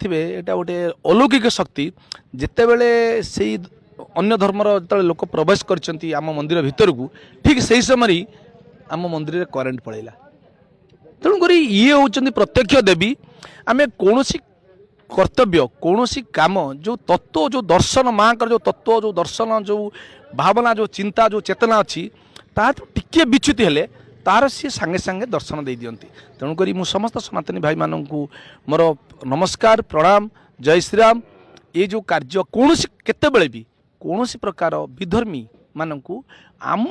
देखिथे एटा गोटे अलौकिक शक्ति जितेबले से अन्य धर्मर जो लोक प्रवेश करछंती आम मंदिर भितर को ठीक से समय आम मंदिर में करेन्ट पड़ेगा तेणुक ये होती प्रत्यक्ष देवी आम कौन कर्तव्य कौन काम जो तत्व जो दर्शन माँ का जो तत्व जो दर्शन जो भावना जो चिंता जो चेतना अच्छी तार टिके विच्युति हेले तार सी सांगे सांगे दर्शन दे दियंती तेणुक मु समस्त सनातनी भाई मानू मोर नमस्कार प्रणाम जय श्रीराम ये जो कार्य कौन केतबेले भी कौन प्रकार विधर्मी मानू आम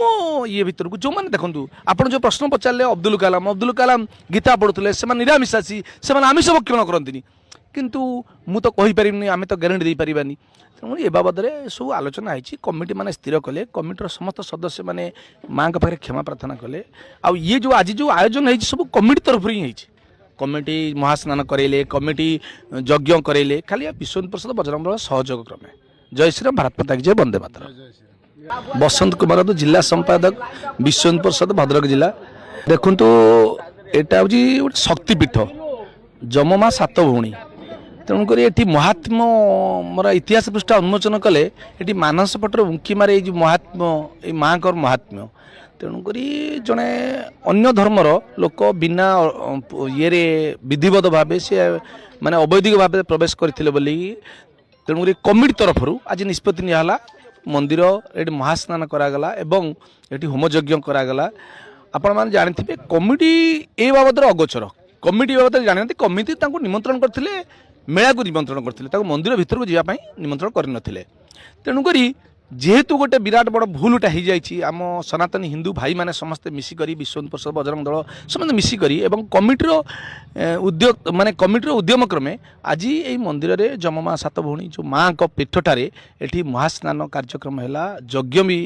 ये भीतर को जो मैंने देखूँ आप जो प्रश्न पचारे अब्दुल कलाम गीता पढ़ुले से निरामिषासी से आमिष भक्षण करती किंतु मु तो कही पारिनी आम तो ग्यारंटी दे पारिबानी तेणु ए बाबद सब आलोचना होती कमिटी माने स्थिर कले कमिटर समस्त सदस्य माने माँ के पाखे क्षमा प्रार्थना कले आ ये जो आज जो आयोजन है सब कमिटी तरफ ही है कमिटी महास्नान करेले कमिटी यज्ञ करेले खाली विश्व परिषद बजरंग दल सहयोग क्रमे जय श्रीराम भारत माता की जय वंदे मातरम बसंत कुमार तो जिला संपादक विश्व परिषद भद्रक जिला देखु एटा हूँ शक्तिपीठ जममा सात भौणी तेणुक ये महात्म मोर इतिहास पृष्ठ उन्मोचन कले ये मानस पटर उंकी मारे ये महात्म ये माँ का महात्म्य तेणुक जड़े अन्य धर्मर लोक बिना ये विधिवत भाव से माने अवैधिक भाव प्रवेश करते बोली तेणुक कमिटी तरफ आज निष्पत्ति निहला मंदिर ये महास्नान करागला एवं ये होमयज्ञ करागला आपण मैंने जानी कमिटी ए बाबद अगोचर कमिटी बाबद जानते कमिटी निमंत्रण करते मेला को निमंत्रण करते मंदिर भीतर को जावाई निमंत्रण करनथिले तेणुक जेहेतु गोटे विराट बड़ भूलटा हो जाए आम सनातनी हिंदू भाई माने समस्ते मिसिक विश्व परिषद बजरंग दल समस्त मिसिक एवं कमिटर उद्योग माने कमिटर उद्यम क्रमे आज ये मंदिर में जममा सात भौणी जो माँ का पीठटारे ये महास्नान कार्यक्रम है यज्ञ भी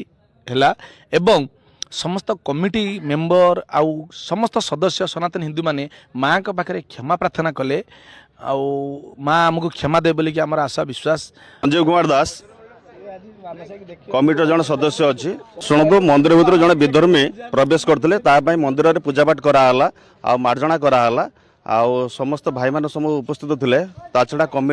है एवं समस्त कमिटी मेंबर आउ समस्त सदस्य सनातन हिंदू माने माँ के पाखे क्षमा प्रार्थना कले आउ माँ आमको क्षमा दे बोलिक आम आशा विश्वास। संजय कुमार दास कमिटर जन सदस्य अच्छी शुणु मंदिर भर जड़े विधर्मी प्रवेश करते मंदिर में पूजापाठ कराला आ मार्जना कराला आ समस्त भाई मान सब उपस्थित थे ता छड़ा कमिटी